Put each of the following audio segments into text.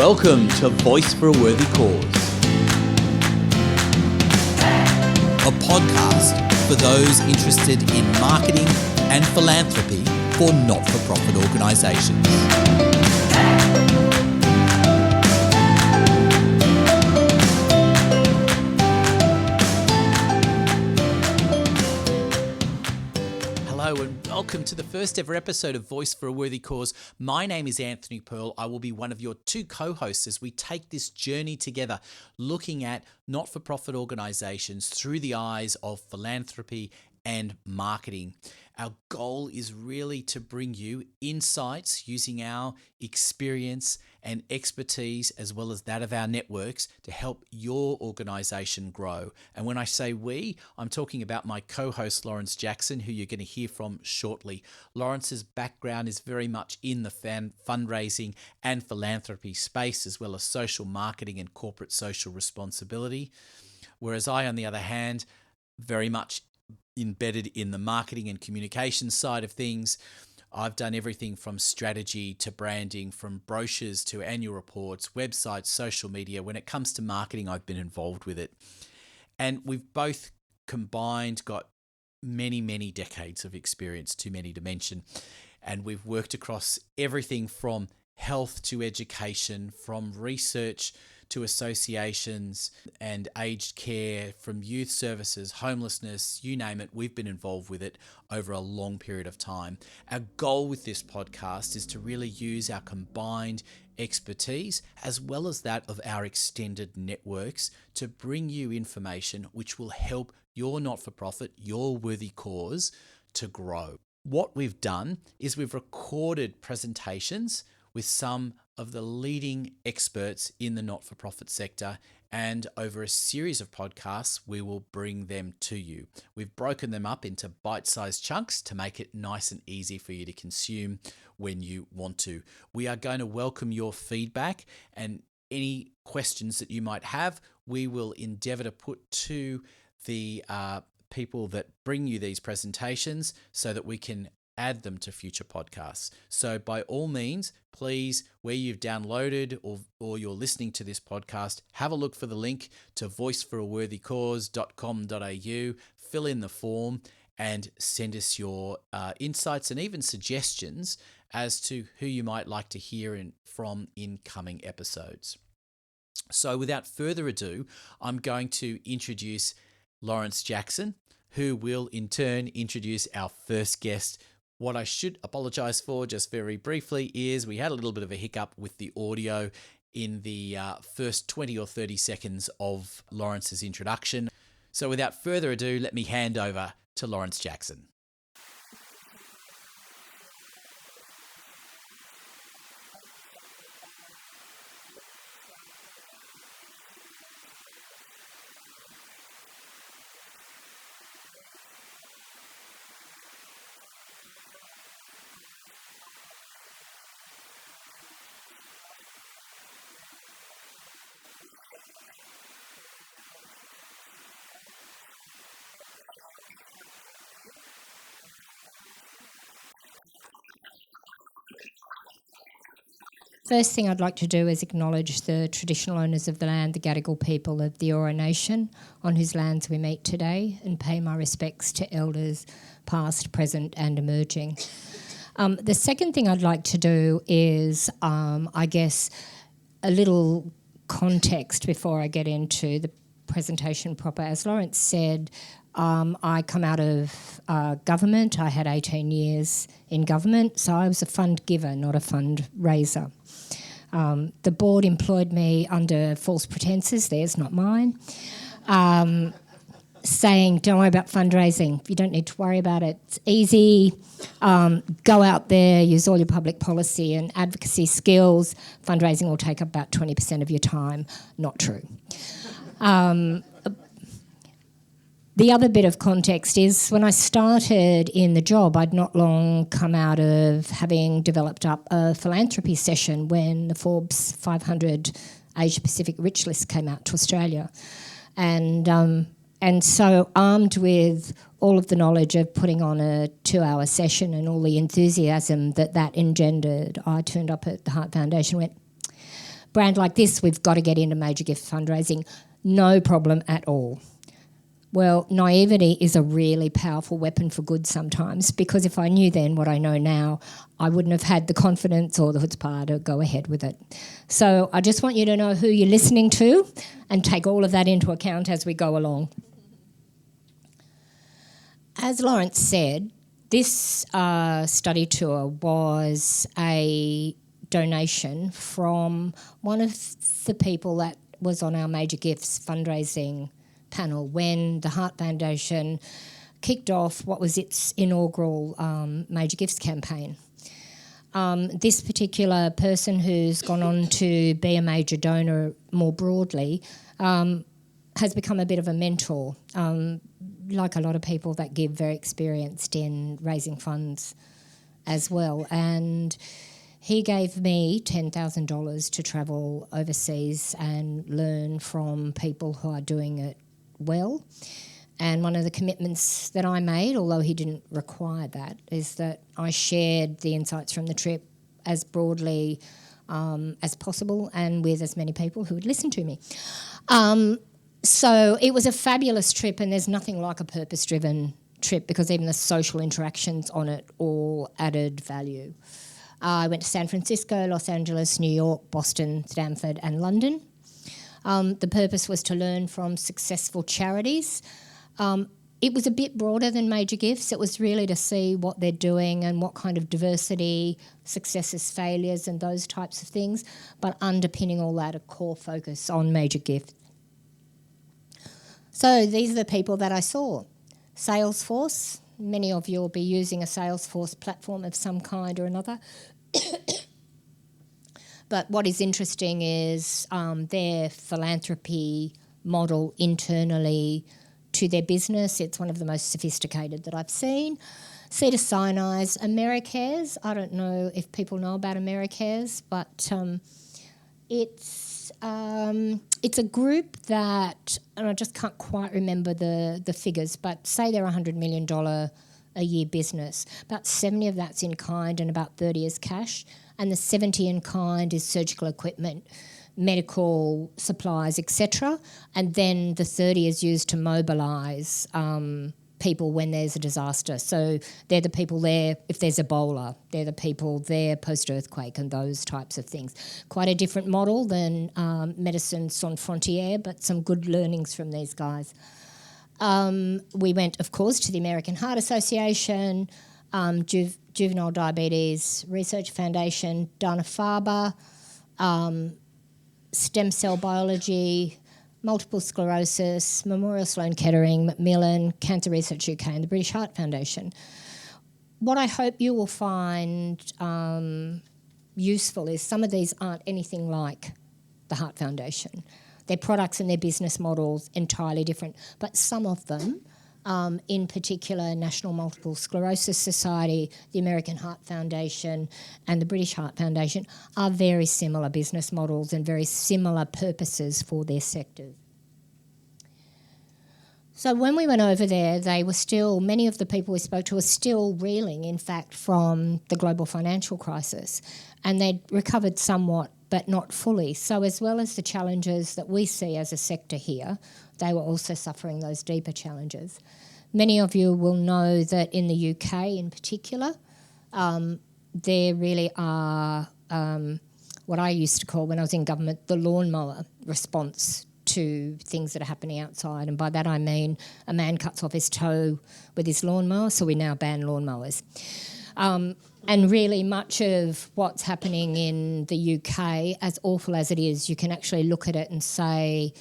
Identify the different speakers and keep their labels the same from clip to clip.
Speaker 1: Welcome to Voice for a Worthy Cause, a podcast for those interested in marketing and philanthropy for not-for-profit organisations. Hello and welcome to the first ever episode of Voice for a Worthy Cause. My name is Anthony Pearl. I will be one of your two co-hosts as we take this journey together, looking at not-for-profit organisations through the eyes of philanthropy and marketing. Our goal is really to bring you insights using our experience and expertise as well as that of our networks to help your organisation grow. And when I say we, I'm talking about my co-host Lawrence Jackson, who you're going to hear from shortly. Lawrence's background is very much in the fundraising and philanthropy space, as well as social marketing and corporate social responsibility. Whereas I, on the other hand, very much embedded in the marketing and communication side of things. I've done everything from strategy to branding, from brochures to annual reports, websites, social media. When it comes to marketing, I've been involved with it. And we've both combined got many, many decades of experience, too many to mention. And we've worked across everything from health to education, from research to associations and aged care, from youth services, homelessness, you name it, we've been involved with it over a long period of time. Our goal with this podcast is to really use our combined expertise as well as that of our extended networks to bring you information which will help your not-for-profit, your worthy cause to grow. What we've done is we've recorded presentations with some of the leading experts in the not-for-profit sector, and over a series of podcasts, we will bring them to you. We've broken them up into bite-sized chunks to make it nice and easy for you to consume when you want to. We are going to welcome your feedback and any questions that you might have. We will endeavour to put to the people that bring you these presentations so that we can add them to future podcasts. So by all means, please, where you've downloaded or you're listening to this podcast, have a look for the link to voiceforoworthycause.com.au, fill in the form and send us your insights and even suggestions as to who you might like to hear from in coming episodes. So without further ado, I'm going to introduce Lawrence Jackson, who will in turn introduce our first guest. What I should apologise for just very briefly is we had a little bit of a hiccup with the audio in the first 20 or 30 seconds of Lawrence's introduction. So without further ado, let me hand over to Lawrence Jackson.
Speaker 2: First thing I'd like to do is acknowledge the traditional owners of the land, the Gadigal people of the Eora Nation, on whose lands we meet today, and pay my respects to elders past, present and emerging. The second thing I'd like to do is, I guess, a little context before I get into the presentation proper. As Lawrence said, I come out of government. I had 18 years in government, so I was a fund giver, not a fund raiser. The board employed me under false pretences, theirs, not mine, saying, don't worry about fundraising. You don't need to worry about it. It's easy. Go out there, use all your public policy and advocacy skills. Fundraising will take up about 20% of your time. Not true. The other bit of context is when I started in the job, I'd not long come out of having developed up a philanthropy session when the Forbes 500 Asia Pacific Rich List came out to Australia. And so armed with all of the knowledge of putting on a 2-hour session and all the enthusiasm that engendered, I turned up at the Heart Foundation and went, brand like this, we've got to get into major gift fundraising. No problem at all. Well, naivety is a really powerful weapon for good sometimes, because if I knew then what I know now, I wouldn't have had the confidence or the chutzpah to go ahead with it. So I just want you to know who you're listening to and take all of that into account as we go along. As Lawrence said, this study tour was a donation from one of the people that was on our Major Gifts fundraising panel when the Heart Foundation kicked off what was its inaugural Major Gifts campaign. This particular person, who's gone on to be a major donor more broadly, has become a bit of a mentor. Like a lot of people that give, very experienced in raising funds as well. And he gave me $10,000 to travel overseas and learn from people who are doing it well. And one of the commitments that I made, although he didn't require that, is that I shared the insights from the trip as broadly as possible and with as many people who would listen to me. So it was a fabulous trip, and there's nothing like a purpose-driven trip, because even the social interactions on it all added value. I went to San Francisco, Los Angeles, New York, Boston, Stanford and London. The purpose was to learn from successful charities. It was a bit broader than Major Gifts. It was really to see what they're doing and what kind of diversity, successes, failures and those types of things, but underpinning all that, a core focus on Major Gifts. So these are the people that I saw. Salesforce. Many of you will be using a Salesforce platform of some kind or another. But what is interesting is their philanthropy model internally to their business. It's one of the most sophisticated that I've seen. Cedars-Sinai's, Americares. I don't know if people know about Americares, but it's a group that, and I just can't quite remember the figures, but say they're a $100 million a year business. About 70 of that's in kind and about 30 is cash. And the 70 in kind is surgical equipment, medical supplies, etc. And then the 30 is used to mobilise people when there's a disaster. So they're the people there if there's Ebola. They're the people there post-earthquake and those types of things. Quite a different model than Medicine Sans Frontières, but some good learnings from these guys. We went, of course, to the American Heart Association, Juvenile Diabetes Research Foundation, Dana-Farber, Stem Cell Biology, Multiple Sclerosis, Memorial Sloan Kettering, Macmillan, Cancer Research UK and the British Heart Foundation. What I hope you will find useful is some of these aren't anything like the Heart Foundation. Their products and their business models entirely different, but some of them, in particular National Multiple Sclerosis Society, the American Heart Foundation and the British Heart Foundation, are very similar business models and very similar purposes for their sectors. So when we went over there, they were still, many of the people we spoke to were still reeling, in fact, from the global financial crisis, and they'd recovered somewhat but not fully. So as well as the challenges that we see as a sector here, they were also suffering those deeper challenges. Many of you will know that in the UK in particular, there really are what I used to call, when I was in government, the lawnmower response to things that are happening outside. And by that I mean a man cuts off his toe with his lawnmower, so we now ban lawnmowers. And really much of what's happening in the UK, as awful as it is, you can actually look at it and say,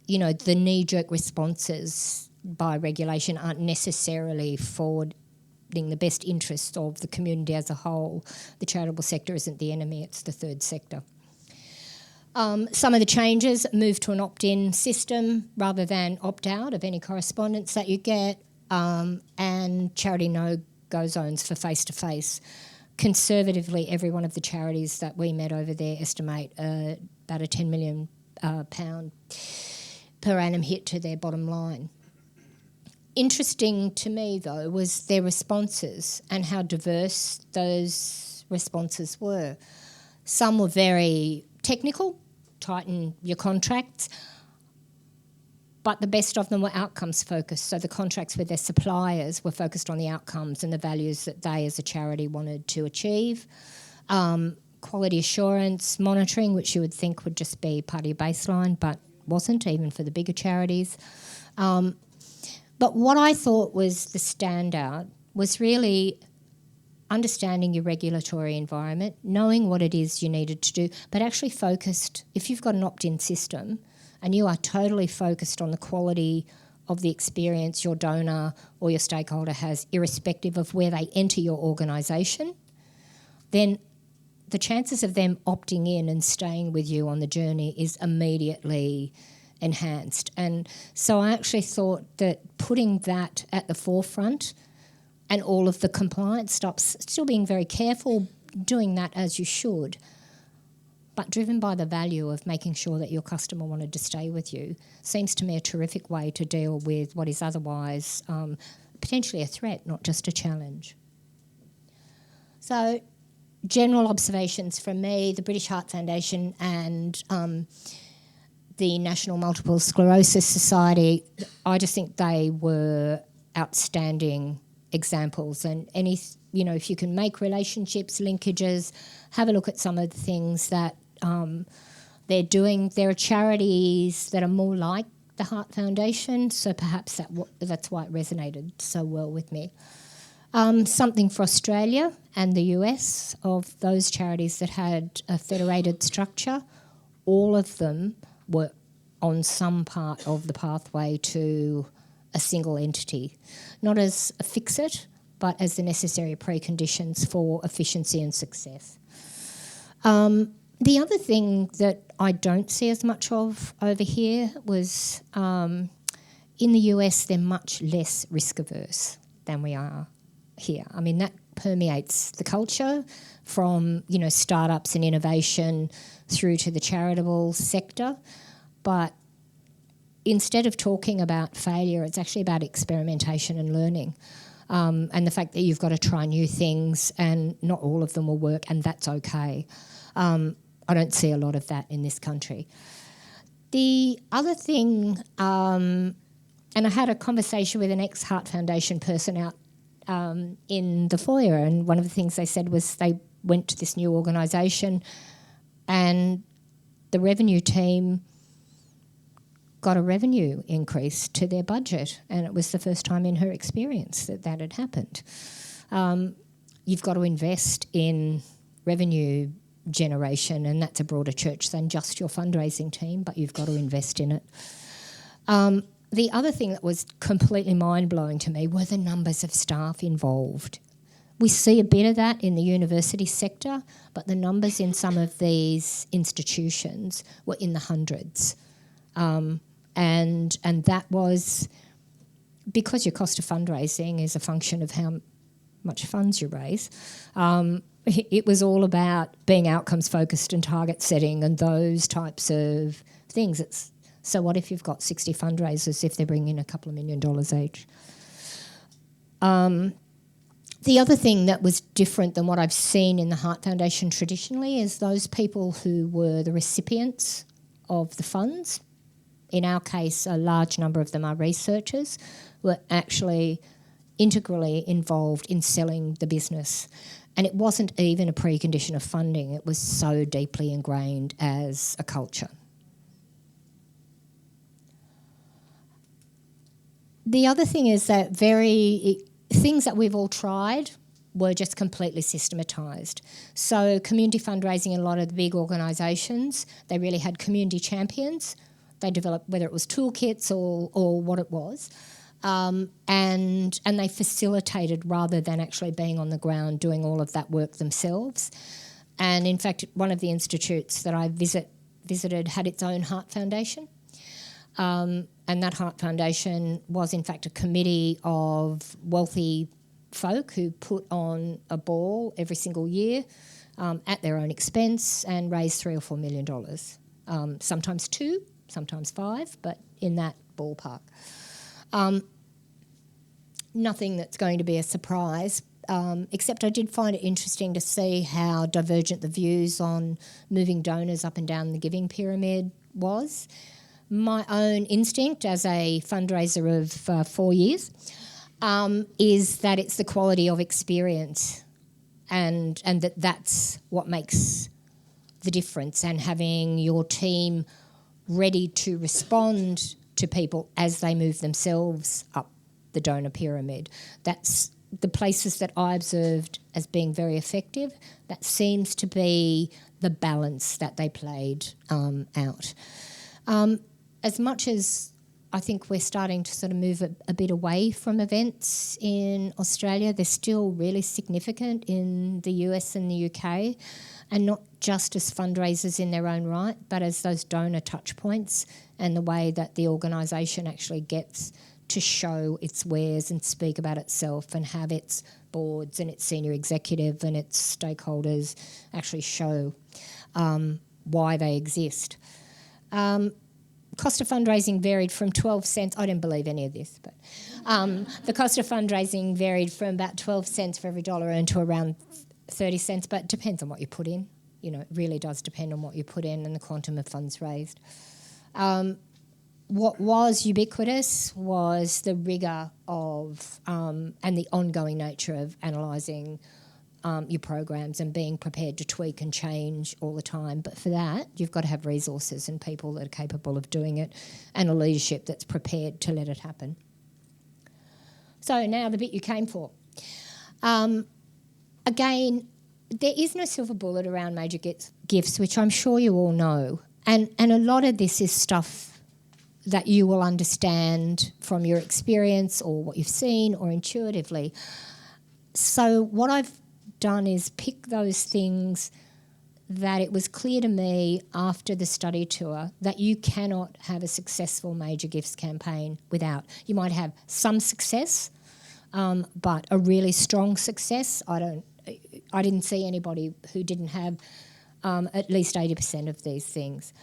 Speaker 2: you know, the knee-jerk responses by regulation aren't necessarily forwarding the best interests of the community as a whole. The charitable sector isn't the enemy, it's the third sector. Some of the changes move to an opt-in system rather than opt-out of any correspondence that you get, and charity no-go zones for face-to-face. Conservatively, every one of the charities that we met over there estimate about a £10 million per annum hit to their bottom line. Interesting to me, though, was their responses and how diverse those responses were. Some were very technical, tighten your contracts. But the best of them were outcomes focused. So the contracts with their suppliers were focused on the outcomes and the values that they as a charity wanted to achieve. Quality assurance, monitoring, which you would think would just be part of your baseline, but wasn't, even for the bigger charities. But what I thought was the standout was really understanding your regulatory environment, knowing what it is you needed to do, but actually focused. If you've got an opt-in system and you are totally focused on the quality of the experience your donor or your stakeholder has, irrespective of where they enter your organisation, then the chances of them opting in and staying with you on the journey is immediately enhanced. And so I actually thought that putting that at the forefront and all of the compliance stops, still being very careful, doing that as you should, but driven by the value of making sure that your customer wanted to stay with you, seems to me a terrific way to deal with what is otherwise potentially a threat, not just a challenge. So, general observations from me, the British Heart Foundation and the National Multiple Sclerosis Society, I just think they were outstanding examples. And if you can make relationships, linkages, have a look at some of the things that they're doing. There are charities that are more like the Heart Foundation, so perhaps that's why it resonated so well with me. Something for Australia and the US, of those charities that had a federated structure, all of them were on some part of the pathway to a single entity, not as a fix-it, but as the necessary preconditions for efficiency and success. The other thing that I don't see as much of over here was in the US they're much less risk-averse than we are here. I mean, that permeates the culture from, startups and innovation through to the charitable sector. But instead of talking about failure, it's actually about experimentation and learning. And the fact that you've got to try new things and not all of them will work, and that's okay. I don't see a lot of that in this country. The other thing, and I had a conversation with an ex-Heart Foundation person out in the foyer, and one of the things they said was they went to this new organisation and the revenue team got a revenue increase to their budget, and it was the first time in her experience that had happened. You've got to invest in revenue generation, and that's a broader church than just your fundraising team, but you've got to invest in it. The other thing that was completely mind-blowing to me were the numbers of staff involved. We see a bit of that in the university sector, but the numbers in some of these institutions were in the hundreds. And that was because your cost of fundraising is a function of how much funds you raise. It was all about being outcomes focused and target setting and those types of things. So what if you've got 60 fundraisers if they're bringing in a couple of $1 million each? The other thing that was different than what I've seen in the Heart Foundation traditionally is those people who were the recipients of the funds. In our case, a large number of them are researchers, were actually integrally involved in selling the business. And it wasn't even a precondition of funding. It was so deeply ingrained as a culture. The other thing is that things that we've all tried were just completely systematised. So community fundraising in a lot of the big organisations, they really had community champions. They developed, whether it was toolkits or what it was, and they facilitated rather than actually being on the ground doing all of that work themselves. And in fact, one of the institutes that I visited had its own Heart Foundation. And that Heart Foundation was in fact a committee of wealthy folk who put on a ball every single year at their own expense and raised $3 or $4 million. Sometimes 2, sometimes 5, but in that ballpark. Nothing that's going to be a surprise. except I did find it interesting to see how divergent the views on moving donors up and down the giving pyramid was. My own instinct as a fundraiser of 4 years is that it's the quality of experience and that's what makes the difference, and having your team ready to respond to people as they move themselves up the donor pyramid. That's the places that I observed as being very effective. That seems to be the balance that they played out. As much as I think we're starting to sort of move a bit away from events in Australia, they're still really significant in the US and the UK, and not just as fundraisers in their own right, but as those donor touch points and the way that the organisation actually gets to show its wares and speak about itself and have its boards and its senior executive and its stakeholders actually show why they exist. Cost of fundraising varied from 12 cents. I didn't believe any of this, but the cost of fundraising varied from about 12 cents for every dollar earned to around 30 cents, but it depends on what you put in. You know, it really does depend on what you put in and the quantum of funds raised. What was ubiquitous was the rigour of and the ongoing nature of analysing your programs and being prepared to tweak and change all the time. But for that, you've got to have resources and people that are capable of doing it, and a leadership that's prepared to let it happen. So now the bit you came for. Again, there is no silver bullet around major gifts, which I'm sure you all know. And a lot of this is stuff that you will understand from your experience or what you've seen or intuitively. So what I've done is pick those things that it was clear to me after the study tour that you cannot have a successful major gifts campaign without. You might have some success, but a really strong success, I didn't see anybody who didn't have at least 80% of these things.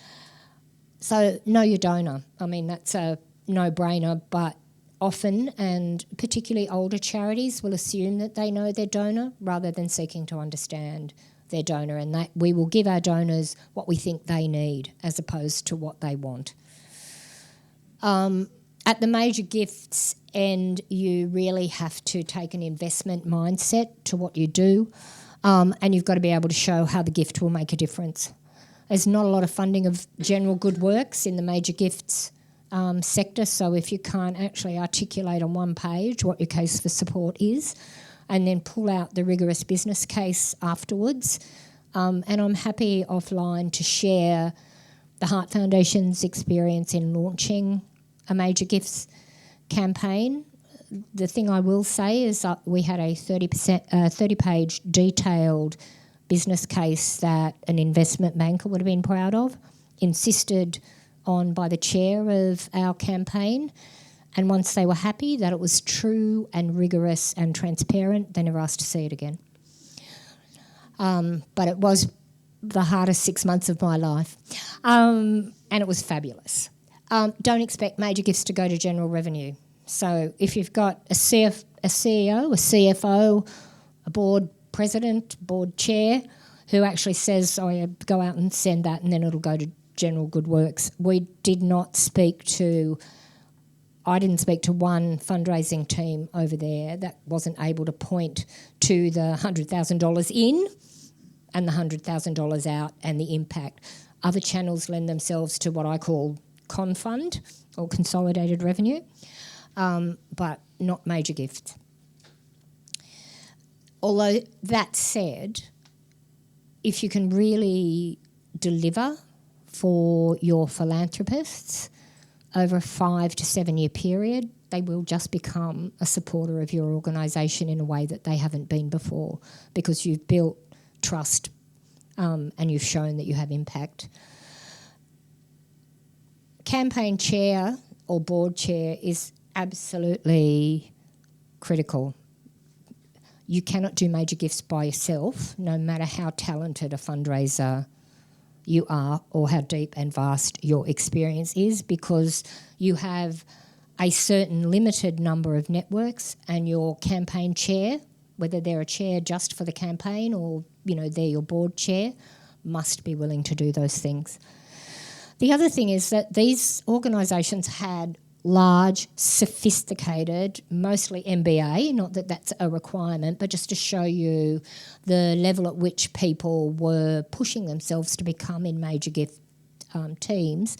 Speaker 2: So know your donor. I mean, that's a no-brainer, but often, and particularly older charities, will assume that they know their donor rather than seeking to understand their donor, and that we will give our donors what we think they need as opposed to what they want. At the major gifts end, you really have to take an investment mindset to what you do, and you've got to be able to show how the gift will make a difference. There's not a lot of funding of general good works in the major gifts sector, so if you can't actually articulate on one page what your case for support is and then pull out the rigorous business case afterwards, and I'm happy offline to share the Heart Foundation's experience in launching a major gifts campaign. The thing I will say is that we had a 30-page detailed business case that an investment banker would have been proud of, insisted on by the chair of our campaign, and once they were happy that it was true and rigorous and transparent, they never asked to see it again. But it was the hardest 6 months of my life, and it was fabulous. Don't expect major gifts to go to general revenue. So if you've got a CEO, a CFO, a board president, board chair, who actually says, oh yeah, go out and send that and then it'll go to general good works. I didn't speak to one fundraising team over there that wasn't able to point to the $100,000 in and the $100,000 out and the impact. Other channels lend themselves to what I call confund or consolidated revenue, but not major gifts. Although that said, if you can really deliver for your philanthropists over a 5 to 7 year period, they will just become a supporter of your organisation in a way that they haven't been before, because you've built trust and you've shown that you have impact. Campaign chair or board chair is absolutely critical. You cannot do major gifts by yourself, no matter how talented a fundraiser you are or how deep and vast your experience is, because you have a certain limited number of networks, and your campaign chair, whether they're a chair just for the campaign or, they're your board chair, must be willing to do those things. The other thing is that these organisations had large, sophisticated, mostly MBA, not that that's a requirement, but just to show you the level at which people were pushing themselves to become in major gift teams,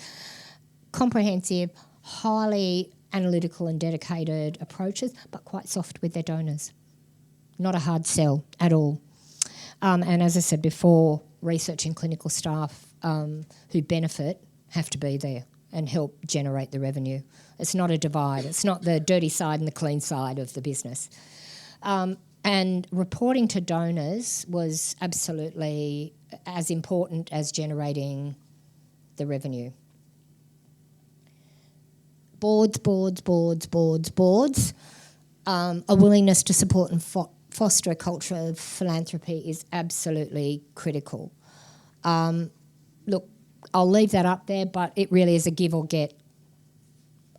Speaker 2: comprehensive, highly analytical and dedicated approaches, but quite soft with their donors. Not a hard sell at all. And as I said before, research and clinical staff who benefit have to be there and help generate the revenue. It's not a divide. It's not the dirty side and the clean side of the business. And reporting to donors was absolutely as important as generating the revenue. Boards. A willingness to support and foster a culture of philanthropy is absolutely critical. Look, I'll leave that up there, but it really is a give or get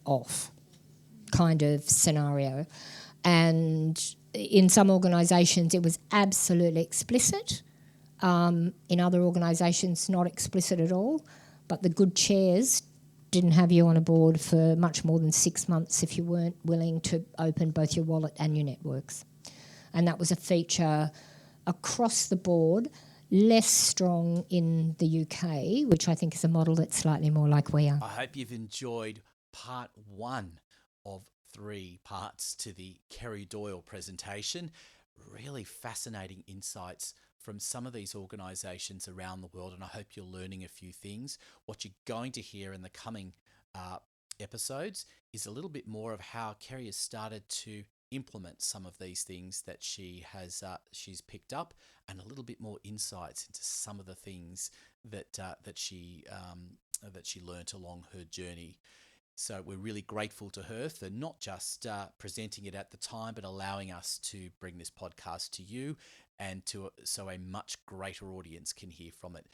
Speaker 2: off kind of scenario. And in some organisations it was absolutely explicit. In other organisations, not explicit at all. But the good chairs didn't have you on a board for much more than 6 months if you weren't willing to open both your wallet and your networks. And that was a feature across the board, less strong in the UK, which I think is a model that's slightly more like we are.
Speaker 1: I hope you've enjoyed part 1 of 3 parts to the Kerry Doyle presentation. Really fascinating insights from some of these organisations around the world, and I hope you're learning a few things. What you're going to hear in the coming episodes is a little bit more of how Kerry has started to implement some of these things that she's picked up, and a little bit more insights into some of the things that she learnt along her journey. So we're really grateful to her for not just presenting it at the time, but allowing us to bring this podcast to you and so a much greater audience can hear from it.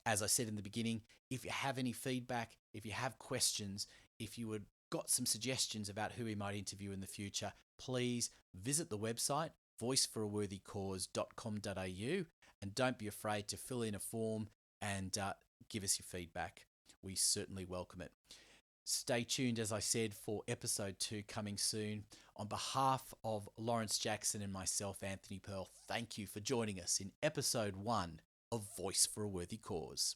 Speaker 1: As I said in the beginning, if you have any feedback, if you have questions, if you got some suggestions about who we might interview in the future, please visit the website voiceforaworthycause.com.au, and don't be afraid to fill in a form and give us your feedback. We certainly welcome it. Stay tuned, as I said, for episode 2 coming soon. On behalf of Lawrence Jackson and myself, Anthony Pearl, thank you for joining us in episode 1 of Voice for a Worthy Cause.